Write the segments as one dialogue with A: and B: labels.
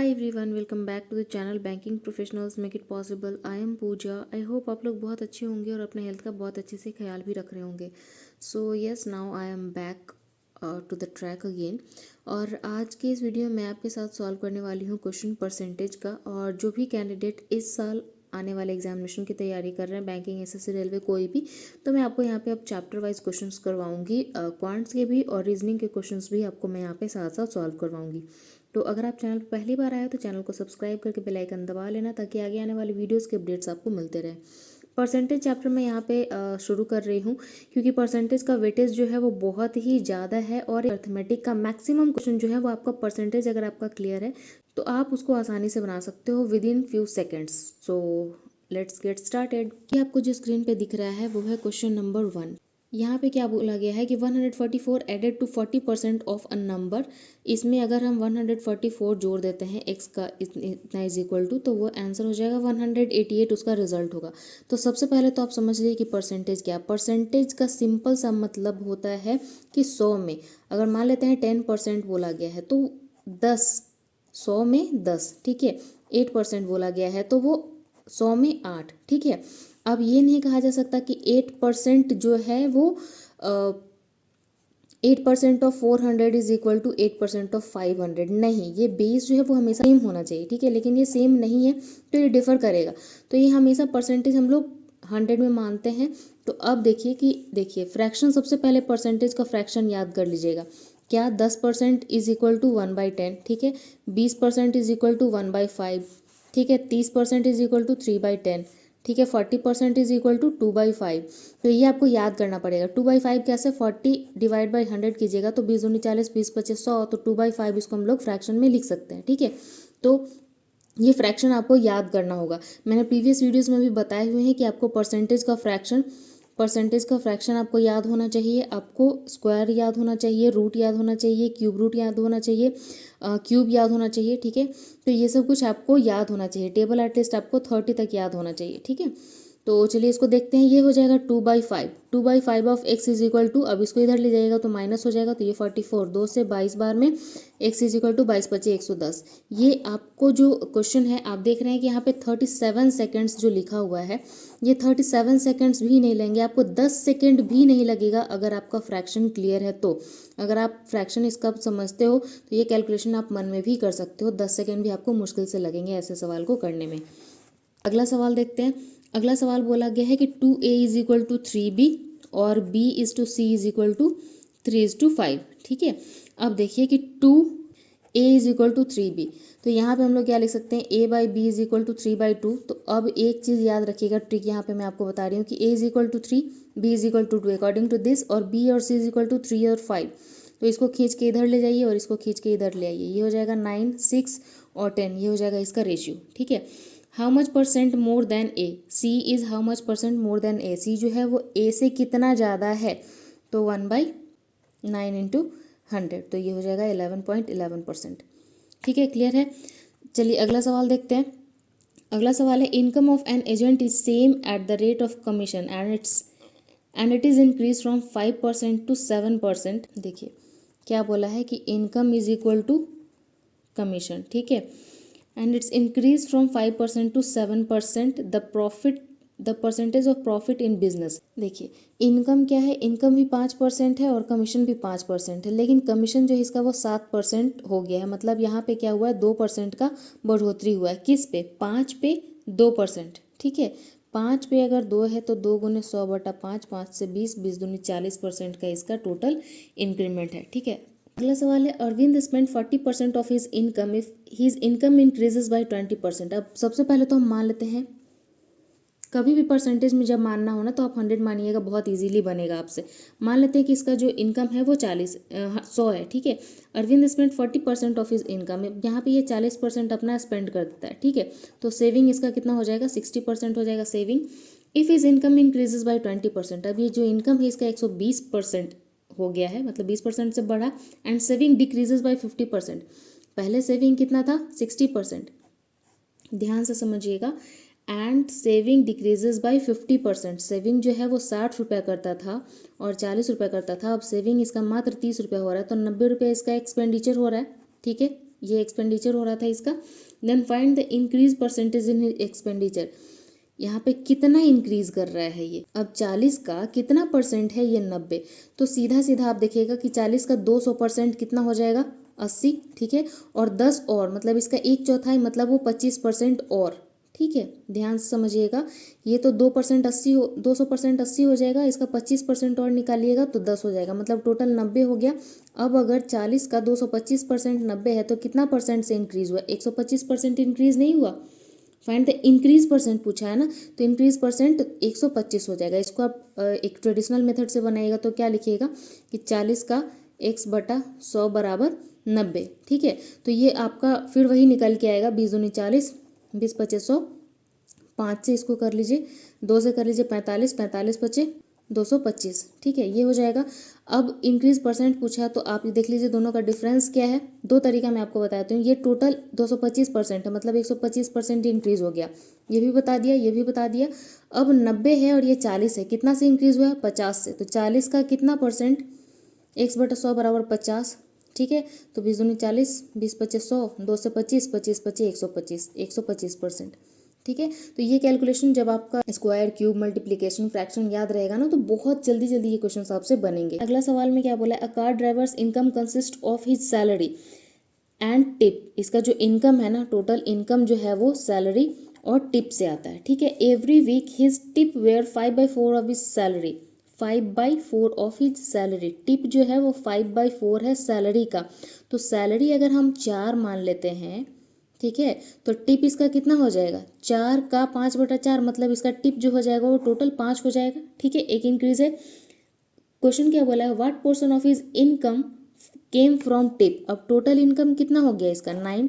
A: Hi everyone, welcome back to the channel banking professionals make it possible. I am Pooja. I hope आप लोग बहुत अच्छे होंगे और अपने हेल्थ का बहुत अच्छे से ख्याल भी रख रहे होंगे। So yes, now I am back to the track again. और आज के इस वीडियो में मैं आपके साथ सॉल्व करने वाली हूँ क्वेश्चन परसेंटेज का। और जो भी कैंडिडेट इस साल आने वाले एग्जामिनेशन की तैयारी कर रहे हैं, बैंकिंग, एसएससी, रेलवे, कोई भी, तो मैं आपको यहाँ पे अब चैप्टर वाइज क्वेश्चंस करवाऊंगी। क्वांट्स के भी और रीजनिंग के क्वेश्चंस भी आपको मैं यहाँ पे साथ साथ सॉल्व करवाऊंगी। तो अगर आप चैनल पर पहली बार आए हो तो चैनल को सब्सक्राइब करके बेल आइकन दबा लेना, ताकि आगे आने वाली वीडियोस के अपडेट्स आपको मिलते रहे। परसेंटेज चैप्टर मैं यहाँ पे शुरू कर रही हूँ, क्योंकि परसेंटेज का वेटेज जो है वो बहुत ही ज़्यादा है। और अर्थमेटिक का मैक्सिमम क्वेश्चन जो है वो आपका परसेंटेज अगर आपका क्लियर है तो आप उसको आसानी से बना सकते हो with in few seconds. So let's get started. कि आपको जो स्क्रीन पे दिख रहा है वो है क्वेश्चन नंबर 1। यहाँ पे क्या बोला गया है कि 144 added to 40% of a number. इसमें अगर हम 144 जोड़ देते हैं x का इतना इज इक्वल टू, तो वो आंसर हो जाएगा 188, उसका रिजल्ट होगा। तो सबसे पहले तो आप समझ लीजिए कि परसेंटेज क्या है। परसेंटेज का सिंपल सा मतलब होता है कि 100 में अगर मान लेते हैं 10% बोला गया है तो 10, 100 में 10, ठीक है। 8% बोला गया है तो वो 100 में 8, ठीक है। अब ये नहीं कहा जा सकता कि 8% जो है वो 8% of 400 is equal to 8% of 500। नहीं, ये बेस जो है वो हमेशा सेम होना चाहिए, ठीक है। लेकिन ये सेम नहीं है तो ये डिफर करेगा। तो ये हमेशा परसेंटेज हम लोग 100 में मानते हैं। तो अब देखिए फ्रैक्शन, सबसे पहले परसेंटेज का फ्रैक्शन याद कर लीजिएगा। क्या 10% इज इक्वल टू 1/10, ठीक है। 20% इज इक्वल टू 1/5, ठीक है। 30% इज इक्वल टू 3/10, ठीक है। 40% इज इक्वल टू 2/5। तो ये आपको याद करना पड़ेगा। 2/5 कैसे? 40 डिवाइड बाई 100 कीजिएगा तो 20 दूनी 40, 20 पच्चीस 100, तो 2/5 इसको हम लोग फ्रैक्शन में लिख सकते हैं, ठीक है। तो ये फ्रैक्शन आपको याद करना होगा। मैंने प्रीवियस वीडियोस में भी बताए हुए हैं कि आपको परसेंटेज का फ्रैक्शन आपको याद होना चाहिए, आपको स्क्वायर याद होना चाहिए, रूट याद होना चाहिए, क्यूब रूट याद होना चाहिए, क्यूब याद होना चाहिए, ठीक है। तो ये सब कुछ आपको याद होना चाहिए। टेबल एटलीस्ट आपको 30 तक याद होना चाहिए, ठीक है। तो चलिए इसको देखते हैं। ये हो जाएगा 2/5। 2/5 of x is equal to, अब इसको इधर ले जाइएगा तो माइनस हो जाएगा, तो ये 44, 2 से 22 बार में x इज इक्वल टू 22 पच्चीस 110। ये आपको जो क्वेश्चन है आप देख रहे हैं कि यहाँ पे 37 सेकेंड्स जो लिखा हुआ है, ये 37 सेकेंड्स भी नहीं लेंगे आपको, 10 सेकेंड भी नहीं लगेगा अगर आपका फ्रैक्शन क्लियर है तो। अगर आप फ्रैक्शन इसका समझते हो तो ये कैलकुलेशन आप मन में भी कर सकते हो। 10 सेकेंड भी आपको मुश्किल से लगेंगे ऐसे सवाल को करने में। अगला सवाल देखते हैं। अगला सवाल बोला गया है कि 2a is equal to 3b और b is to c is equal to 3:5, ठीक है। अब देखिए कि 2a is equal to 3b, तो यहाँ पे हम लोग क्या लिख सकते हैं? a/b is equal to 3/2। तो अब एक चीज़ याद रखिएगा, ट्रिक यहाँ पे मैं आपको बता रही हूँ कि a is equal to 3, b is equal to 2 according to this, और b और c इज इक्वल टू 3 और 5। तो इसको खींच के इधर ले जाइए और इसको खींच के इधर ले आइए। ये हो जाएगा 9, 6 और 10, ये हो जाएगा इसका रेशियो, ठीक है। How much percent more than A? C is how much percent more than A? C जो है वो ए से कितना ज़्यादा है? तो 1/9 इंटू 100, तो ये हो जाएगा 11.11%, ठीक है। क्लियर है। चलिए अगला सवाल देखते हैं। अगला सवाल है, income of an agent is same at the rate of commission and it is increase from 5% to 7%। देखिए क्या बोला है कि income is equal to commission, ठीक है, and it's increased from 5% to 7%, the percentage of profit in business। देखिए income क्या है? इनकम भी 5% है और कमीशन भी 5% है, लेकिन कमीशन जो है इसका वो 7% हो गया है। मतलब यहाँ पे क्या हुआ है? 2% का बढ़ोतरी हुआ है। किस पे? 5 पे 2%, ठीक है। 5 पे अगर 2 है तो 2 गुने 100/5, 5 से 20, 20 दूनी 40% का इसका टोटल इंक्रीमेंट है, ठीक है। अगला सवाल है, Arvind spend 40% of his income if his income increases by 20%। अब सबसे पहले तो हम मान लेते हैं, कभी भी परसेंटेज में जब मानना हो ना तो आप 100 मानिएगा, बहुत इजीली बनेगा आपसे। मान लेते हैं कि इसका जो इनकम है वो 100 है, ठीक है। Arvind spend 40% of his income, यहाँ पे ये 40% अपना स्पेंड कर देता है, ठीक है। तो सेविंग इसका कितना हो जाएगा? 60% हो जाएगा saving. If his income increases by 20%, अब ये जो इनकम है इसका 120% हो गया है, मतलब 20% से बढ़ा। And saving decreases bye 50%। पहले सेविंग कितना था? 60%, ध्यान से समझिएगा। And saving decreases bye 50%। Saving जो है वो 60 रुपये करता था और 40 रुपये करता था, अब सेविंग इसका मात्र 30 रुपये हो रहा है, तो 90 रुपये इसका एक्सपेंडिचर हो रहा है, ठीक है। ये एक्सपेंडिचर हो रहा था इसका। Then find the increase percentage in expenditure, यहाँ पे कितना इंक्रीज कर रहा है ये। अब 40 का कितना परसेंट है, ये 90। तो सीधा सीधा आप देखिएगा कि 40 का 200% कितना हो जाएगा, 80, ठीक है। और 10 और मतलब इसका 1/4 मतलब वो 25% और, ठीक है। ध्यान से समझिएगा, ये तो 2% 80 हो, 200% 80 हो जाएगा, इसका 25% और निकालिएगा तो 10 हो जाएगा, मतलब टोटल 90 हो गया। अब अगर 40 का 225% 90 है तो कितना परसेंट से इंक्रीज हुआ, 125% इंक्रीज नहीं हुआ। फाइंड द इंक्रीज परसेंट पूछा है ना, तो इंक्रीज परसेंट 125 हो जाएगा। इसको आप एक ट्रेडिशनल मेथड से बनाइएगा तो क्या लिखिएगा कि 40 का x/100 बराबर 90, ठीक है। तो ये आपका फिर वही निकल के आएगा, 20 दूनी 40, 20 पचे 100, 5 से इसको कर लीजिए, 2 से कर लीजिए 45, 45 पचे 225, ठीक है, ये हो जाएगा। अब इंक्रीज परसेंट पूछा है तो आप ये देख लीजिए दोनों का डिफरेंस क्या है। दो तरीका मैं आपको बताती हूँ। ये टोटल 225% है, मतलब 125% इंक्रीज हो गया, ये भी बता दिया, ये भी बता दिया। अब 90 है और ये 40 है, कितना से इंक्रीज हुआ है, 50 से। तो 40 का कितना परसेंट, 1/100 बराबर 50, ठीक है। तो 20 दूनी 40, 20 पचे 100, 2 से 25, 25 पचे 125, 125%, ठीक है। तो ये कैलकुलेशन जब आपका स्क्वायर, क्यूब, मल्टीप्लिकेशन, फ्रैक्शन याद रहेगा ना तो बहुत जल्दी जल्दी ये क्वेश्चन आपसे बनेंगे। अगला सवाल में क्या बोला है, a car drivers income consist of his salary and tip. इसका जो इनकम है ना, टोटल इनकम जो है वो सैलरी और टिप से आता है, ठीक है। Every week his tip were 5/4 of his salary, 5/4 of his salary. Tip जो है वो 5/4 है सैलरी का। तो सैलरी अगर हम 4 मान लेते हैं, ठीक है, तो टिप इसका कितना हो जाएगा, 4 का 5/4, मतलब इसका टिप जो हो जाएगा वो टोटल 5 हो जाएगा, ठीक है। एक इंक्रीज है। क्वेश्चन क्या बोला है, what portion of his income came from tip. अब टोटल इनकम कितना हो गया इसका, 9,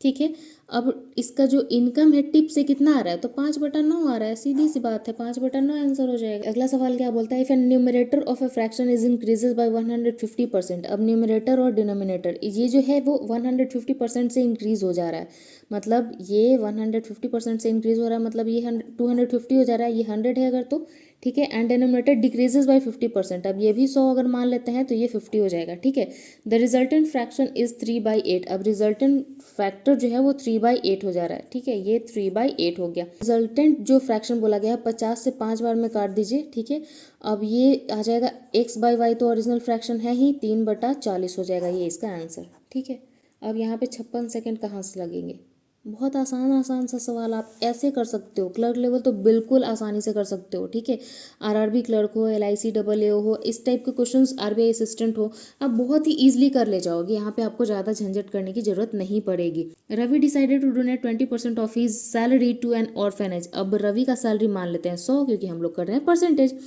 A: ठीक है। अब इसका जो इनकम है टिप से कितना आ रहा है, तो 5/9 आ रहा है, सीधी सी बात है, 5/9 आंसर हो जाएगा। अगला सवाल क्या बोलता है, if an numerator of a fraction is increases by 150%। अब न्यूमरेटर और डिनोमिनेटर ये जो है वो 150% से इंक्रीज हो जा रहा है, मतलब ये 150% से इंक्रीज हो रहा है, मतलब ये 250 हो जा रहा है, ये 100 है अगर तो, ठीक है। And denominator decreases bye 50%। अब ये भी 100 अगर मान लेते हैं तो ये 50 हो जाएगा, ठीक है। The resultant fraction is 3/8। अब रिजल्टेंट फैक्टर जो है वो 3/8 हो जा रहा है, ठीक है, ये 3/8 हो गया। रिजल्टेंट जो फ्रैक्शन बोला गया है 50 से 5 बार में काट दीजिए, ठीक है। अब ये आ जाएगा x/y, तो ओरिजिनल फ्रैक्शन है ही, 3/40 हो जाएगा ये इसका आंसर, ठीक है। अब यहाँ पे 56 सेकेंड कहाँ से लगेंगे, बहुत आसान आसान सा सवाल आप ऐसे कर सकते हो। क्लर्क लेवल तो बिल्कुल आसानी से कर सकते हो, ठीक है। आरआरबी क्लर्क हो, LIC AA हो, इस टाइप के क्वेश्चंस, RBI असिस्टेंट हो, आप बहुत ही ईजिली कर ले जाओगे। यहाँ पे आपको ज़्यादा झंझट करने की जरूरत नहीं पड़ेगी। Ravi decided to donate 20% of his salary to an orphanage. अब रवि का सैलरी मान लेते हैं 100, क्योंकि हम लोग कर रहे हैं परसेंटेज।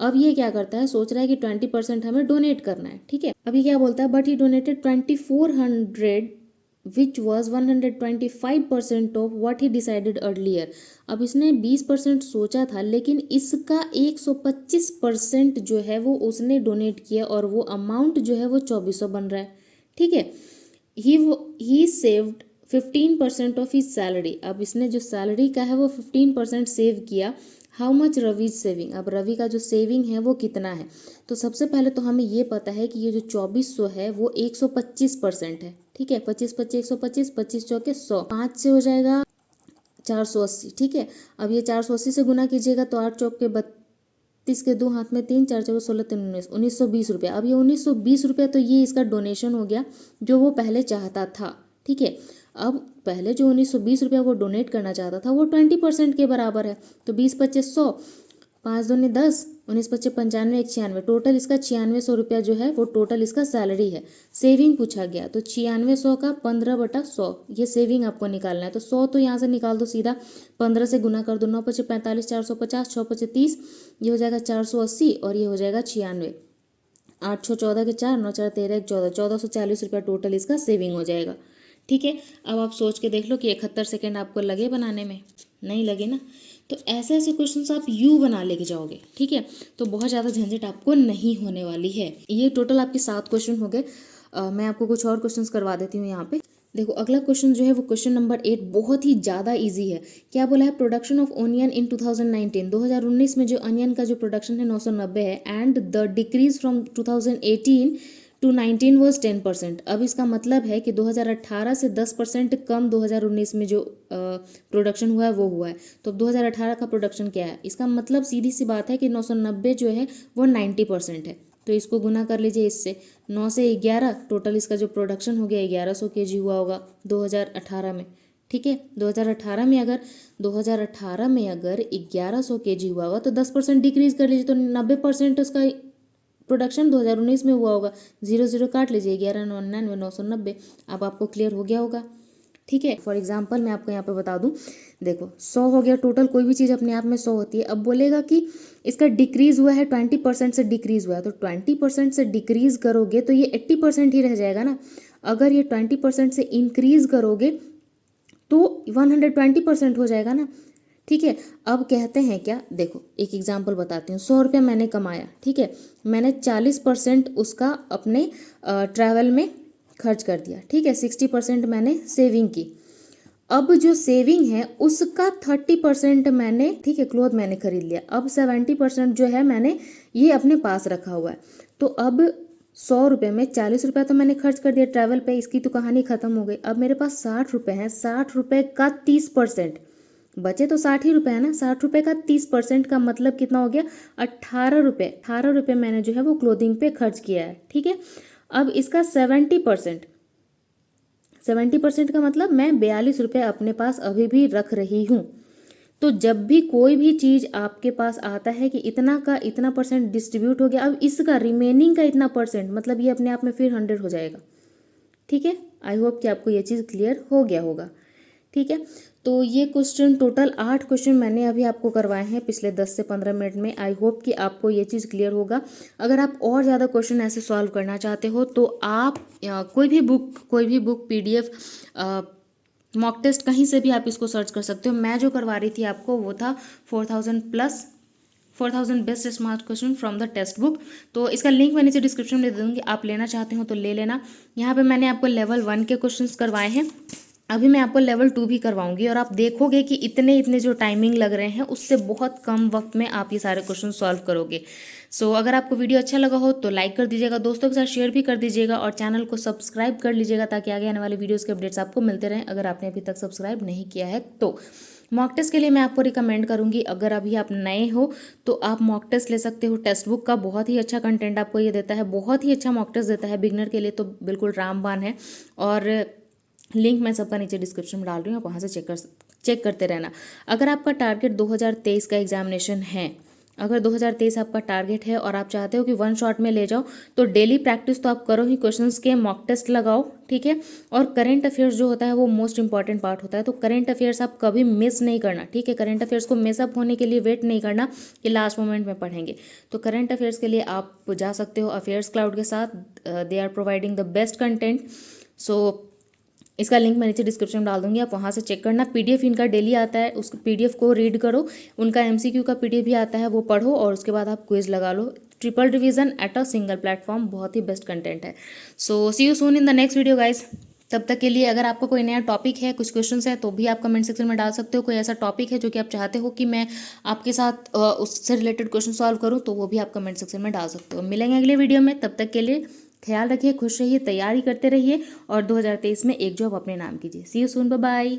A: अब ये क्या करता है, सोच रहा है कि 20% हमें डोनेट करना है, ठीक है। अभी क्या बोलता है, but he donated 2400 which was 125% of what he decided earlier. अब इसने 20% सोचा था, लेकिन इसका 125% जो है वो उसने डोनेट किया, और वो अमाउंट जो है वो 2400 बन रहा है, ठीक है। ही सेव्ड 15% ऑफ हिज सैलरी। अब इसने जो सैलरी का है वो 15% सेव किया। How much Ravi saving. अब रवि का जो सेविंग है वो कितना है, तो सबसे पहले तो हमें ये पता है कि ये जो 2400 है वो 125% है, ठीक है। 25 पच्चीस 125, 25 चौके 100, 5 से हो जाएगा 480, ठीक है। अब ये 480 से गुना कीजिएगा तो 8 चौके 32 के 2 हाथ में 3, 4 चौके 16, 3 19, 1920 रुपये। अब ये 1920 रुपये तो ये इसका डोनेशन हो गया जो वो पहले चाहता था, ठीक है। अब पहले जो 1920 रुपया वो डोनेट करना चाहता था वो 20% के बराबर है, तो 20 पच्चीस 100, 5 दूनी 10, 19 पच्चीस 95, 1 96, टोटल इसका 9600 रुपया जो है वो टोटल इसका सैलरी है। सेविंग पूछा गया तो 9600 का 15/100 ये सेविंग आपको निकालना है। तो 100 तो यहाँ से निकाल दो सीधा, 15 से गुना कर दो, 9 पच्चीस 45, 450, 6 पच्चीस 30, ये हो जाएगा 480, और ये हो जाएगा 96, 8 6 14 के 4, 9 4 13 1 14, 1440 रुपया टोटल इसका सेविंग हो जाएगा, ठीक है। अब आप सोच के देख लो कि 71 सेकेंड आपको लगे बनाने में, नहीं लगे ना। तो ऐसे ऐसे क्वेश्चंस आप यू बना लेके जाओगे, ठीक है। तो बहुत ज़्यादा झंझट आपको नहीं होने वाली है। ये टोटल आपके 7 क्वेश्चन हो गए। मैं आपको कुछ और क्वेश्चंस करवा देती हूँ यहाँ पे। देखो अगला क्वेश्चन जो है वो क्वेश्चन नंबर 8 बहुत ही ज़्यादा इजी है। क्या बोला है, प्रोडक्शन ऑफ ओनियन इन 2019, 2019 में जो अनियन का जो प्रोडक्शन है 990 है, and the decrease from 2018 to 19 was 10%। अब इसका मतलब है कि 2018 से 10% कम 2019 में जो प्रोडक्शन हुआ है वो हुआ है। तो अब 2018 का प्रोडक्शन क्या है, इसका मतलब सीधी सी बात है कि 990 जो है वो 90% है। तो इसको गुना कर लीजिए इससे, 9 से 11, टोटल इसका जो प्रोडक्शन हो गया 1100 kg हुआ होगा 2018 में। ठीक है, 2018 में अगर 1100 kg हुआ होगा तो 10% डिक्रीज कर लीजिए, तो 90% उसका प्रोडक्शन 2019 में हुआ होगा। 0 काट लीजिए, 1199 990। अब आपको क्लियर हो गया होगा। ठीक है, फॉर एग्जांपल मैं आपको यहाँ पे बता दूँ, देखो 100 हो गया टोटल, कोई भी चीज़ अपने आप में 100 होती है। अब बोलेगा कि इसका डिक्रीज हुआ है 20% से डिक्रीज हुआ है, तो 20% से डिक्रीज करोगे तो ये 80% ही रह जाएगा ना। अगर ये 20% से इंक्रीज करोगे तो 120% हो जाएगा ना। ठीक है, अब कहते हैं क्या, देखो एक एग्जांपल बताती हूँ। 100 रुपया मैंने कमाया, ठीक है, मैंने 40% उसका अपने ट्रैवल में खर्च कर दिया। ठीक है, 60% मैंने सेविंग की। अब जो सेविंग है उसका 30% मैंने, ठीक है, क्लोथ मैंने खरीद लिया। अब 70% जो है मैंने ये अपने पास रखा हुआ है। तो अब 100 रुपये में 40 रुपया तो मैंने खर्च कर दिया ट्रैवल पे, इसकी तो कहानी खत्म हो गई। अब मेरे पास 60 रुपये हैं, 60 रुपये का 30%, बचे तो 60 ही रुपये है ना। 60 रुपये का 30% का मतलब कितना हो गया, 18 रुपये। 18 रुपये मैंने जो है वो क्लोथिंग पे खर्च किया है। ठीक है, अब इसका 70% का मतलब मैं 42 रुपये अपने पास अभी भी रख रही हूँ। तो जब भी कोई भी चीज़ आपके पास आता है कि इतना का इतना परसेंट डिस्ट्रीब्यूट हो गया, अब इसका रिमेनिंग का इतना परसेंट, मतलब ये अपने आप में फिर 100 हो जाएगा। ठीक है, आई होप कि आपको ये चीज़ क्लियर हो गया होगा। ठीक है, तो ये क्वेश्चन टोटल 8 क्वेश्चन मैंने अभी आपको करवाए हैं पिछले 10 से 15 मिनट में। आई होप कि आपको ये चीज़ क्लियर होगा। अगर आप और ज़्यादा क्वेश्चन ऐसे सॉल्व करना चाहते हो तो आप कोई भी बुक PDF मॉक टेस्ट कहीं से भी आप इसको सर्च कर सकते हो। मैं जो करवा रही थी आपको वो था 4000 best smart question from the text book. तो इसका लिंक मैं नीचे डिस्क्रिप्शन में दे दूँगी, आप लेना चाहते हो तो ले लेना। यहाँ पे मैंने आपको लेवल 1 के क्वेश्चंस करवाए हैं, अभी मैं आपको लेवल 2 भी करवाऊंगी, और आप देखोगे कि इतने जो टाइमिंग लग रहे हैं उससे बहुत कम वक्त में आप ये सारे क्वेश्चन सॉल्व करोगे। सो अगर आपको वीडियो अच्छा लगा हो तो लाइक कर दीजिएगा, दोस्तों के साथ शेयर भी कर दीजिएगा, और चैनल को सब्सक्राइब कर लीजिएगा ताकि आगे आने वाले वीडियोज़ के अपडेट्स आपको मिलते रहें, अगर आपने अभी तक सब्सक्राइब नहीं किया है तो। मॉक टेस्ट के लिए मैं आपको रिकमेंड करूंगी, अगर अभी आप नए हो तो आप मॉक टेस्ट ले सकते हो। टेक्स्ट बुक का बहुत ही अच्छा कंटेंट आपको ये देता है, बहुत ही अच्छा मॉक टेस्ट देता है। बिगनर के लिए तो बिल्कुल रामबाण है, और लिंक मैं सबका नीचे डिस्क्रिप्शन में डाल रही हूँ, आप वहाँ से चेक करते रहना। अगर आपका टारगेट 2023 का एग्जामिनेशन है, अगर 2023 आपका टारगेट है और आप चाहते हो कि 1 शॉट में ले जाओ, तो डेली प्रैक्टिस तो आप करो ही, क्वेश्चंस के मॉक टेस्ट लगाओ। ठीक है, और करंट अफेयर्स जो होता है वो मोस्ट इंपॉर्टेंट पार्ट होता है, तो करंट अफेयर्स आप कभी मिस नहीं करना। ठीक है, करंट अफेयर्स को मिसअप होने के लिए वेट नहीं करना कि लास्ट मोमेंट में पढ़ेंगे। तो करंट अफेयर्स के लिए आप जा सकते हो अफेयर्स क्लाउड के साथ, they are providing the best content. So इसका लिंक मैं नीचे डिस्क्रिप्शन में डाल दूंगी, आप वहाँ से चेक करना। PDF इनका डेली आता है, उस PDF को रीड करो। उनका MCQ का PDF भी आता है, वो पढ़ो, और उसके बाद आप क्विज लगा लो। Triple revision at a single platform, बहुत ही बेस्ट कंटेंट है। So see you soon in the next video guys. तब तक के लिए अगर आपको कोई नया टॉपिक है, कुछ क्वेश्चन है, तो भी आप कमेंट सेक्शन में डाल सकते हो। कोई ऐसा टॉपिक है जो कि आप चाहते हो कि मैं आपके साथ उससे रिलेटेड क्वेश्चन सॉल्व करूँ, तो वो भी आप कमेंट सेक्शन में डाल सकते हो। मिलेंगे अगले वीडियो में, तब तक के लिए ख्याल रखिए, खुश रहिए, तैयारी करते रहिए, और 2023 में एक जॉब अपने नाम कीजिए। सी यू सून, बाय बाय।